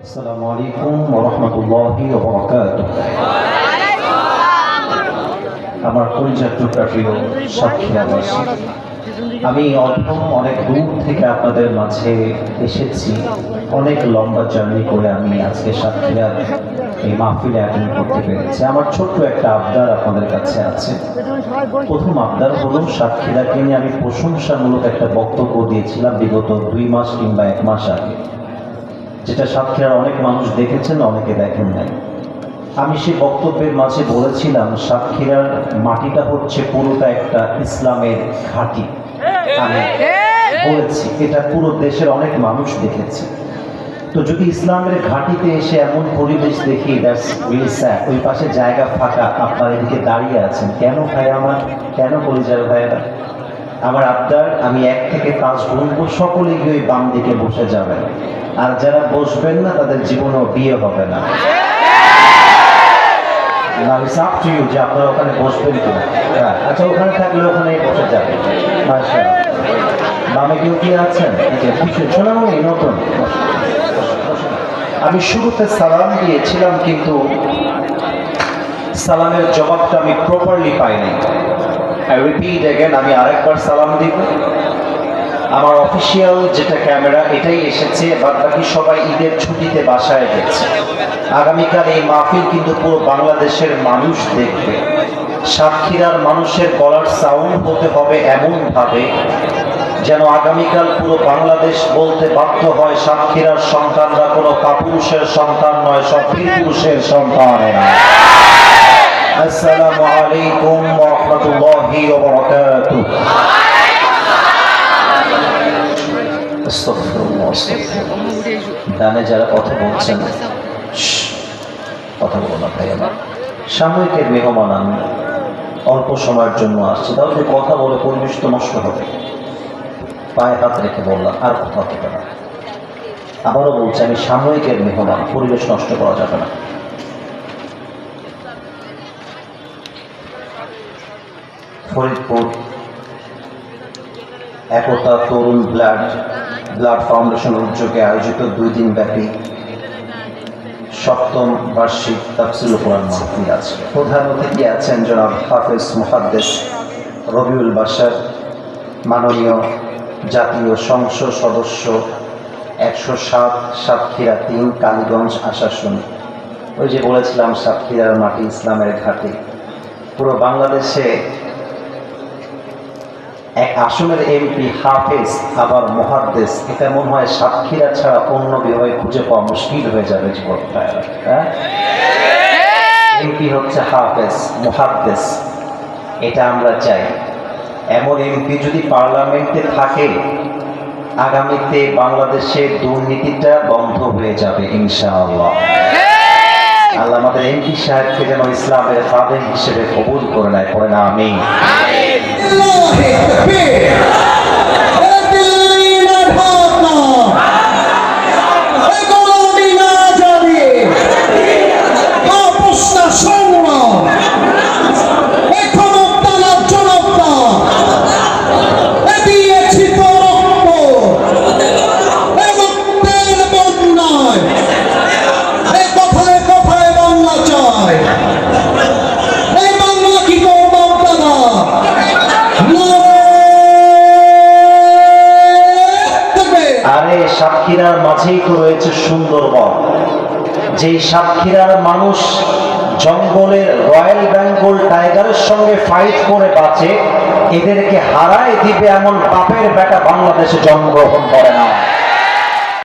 আসসালামু আলাইকুম ওয়া রাহমাতুল্লাহি ওয়া বারাকাতুহু। আমার পরিচয় প্রিয় সাক্ষীরাবাসী, আমি অনেক দূর থেকে আপনাদের মাঝে এসেছি। অনেক লম্বা জার্নি করে আমি আজকে সাক্ষীরার এই মাহফিলে অ্যাটেন্ড করতে পেরেছি। আমার ছোট্ট একটা আবদার আপনাদের কাছে আছে। প্রথম আবদার হলো, সাক্ষীরাকে নিয়ে আমি প্রশংসামূলক একটা বক্তব্য দিয়েছিলাম বিগত 2 মাস কিংবা 1 মাস আগে, যেটা সাক্ষীরার অনেক মানুষ দেখেছেন, অনেকে দেখেন নাই। আমি সেই বক্তব্যের মাঝে বলেছিলাম, সাক্ষীরার মাটিটা হচ্ছে পুরোটা একটা ইসলামের ঘাঁটি। আমি বলেছি এটা পুরো দেশের অনেক মানুষ দেখেছে। তো যদি ইসলামের ঘাঁটিতে এসে এমন পরিবেশ দেখি, ওই পাশে জায়গা ফাঁকা, আপনার এদিকে দাঁড়িয়ে আছেন কেন ভাই? আমার কেন পরিচয় ভাইরা? আমার আবদার, আমি 1 থেকে 5 গুনবো, সকলে গিয়ে ওই বাম দিকে বসে যাবেন। আর যারা বসবেন না তাদের জীবনেও বিয়ে হবে না। যে আপনারা ওখানে বসবেন কিনা। আচ্ছা, ওখানে থাকলে ওখানেই বসে যাবেন। বামে কেউ কি আছেন? শোনামনি নতুন। আমি শুরুতে সালাম দিয়েছিলাম, কিন্তু সালামের জবাবটা আমি প্রপারলি পাইনি। আই রিপিট অ্যাগেন, আমি আরেকবার সালাম দিব। আমার অফিসিয়াল যেটা ক্যামেরা এটাই এসেছে, বাদ বাকি সবাই ঈদের ছুটিতে বাসায় গেছে। আগামীকাল এই মাহফিল কিন্তু পুরো বাংলাদেশের মানুষ দেখবে। সাক্ষীরার মানুষের গলার সাউন্ড হতে হবে এমনভাবে যেন আগামীকাল পুরো বাংলাদেশ বলতে বাধ্য হয়, সাক্ষীরার সন্তানরা কোনো কাপুরুষের সন্তান নয়, সব বীর পুরুষের সন্তান। আসসালামু আলাইকুম ওয়া রাহমাতুল্লাহি ওয়া বারাকাতুহু। ডানে যারা কথা বলছেন, কথা বলো না ভাই। আমার সাময়িকের মেহমান, আমি অল্প সময়ের জন্য আসছি, তাহলে কথা বলে পরিবেশ তো নষ্ট হবে। পায়ে হাত রেখে বললাম, আর কথা হবে না। আবারও বলছি, আমি সাময়িকের মেহমান, পরিবেশ নষ্ট করা যাবে না। ফরিদপুর একতা তরুণ ব্লাড ফাউন্ডেশন উদ্যোগে আয়োজিত 2 দিন ব্যাপী 7ম বার্ষিক তাফসীরুল কোরআন মাহফিল আছে। প্রধান অতিথি আছেন জনাব হাফেজ মুহাদ্দিস রবিউল বাশার, মাননীয় জাতীয় সংসদ সদস্য 107 সাতক্ষীরা 3 কালীগঞ্জ আশাশুন। ওই যে বলেছিলাম, সাতক্ষীরার মাটি ইসলামের ঘাঁটি। পুরো বাংলাদেশে এক আসনের এমপি হাফেজ আবার মুহাদ্দিস, এটা মনে হয় সাতক্ষীরা ছাড়া অন্য বিভাগে খুঁজে পাওয়া মুশকিল হয়ে যাবে জীবনটা। এমপি হচ্ছে হাফেজ মুহাদ্দিস, এটা আমরা চাই। এমন এমপি যদি পার্লামেন্টে থাকে, আগামীতে বাংলাদেশের দুর্নীতিটা বন্ধ হয়ে যাবে ইনশাআল্লাহ। আল্লাহ আমাদের এমপি সাহেবকে যেন ইসলামের খাদেম হিসেবে কবুল করে নেয়, পড়ে না আমিন। সাতক্ষীরার মাঝেই তো রয়েছে সুন্দরবন। যেই সাতক্ষীরার মানুষ জঙ্গলের রয়্যাল বেঙ্গল টাইগারের সঙ্গে ফাইট করে বাঁচে, এদেরকে হারায় দিবে এমন বাপের বেটা বাংলাদেশে জন্মগ্রহণ করে না।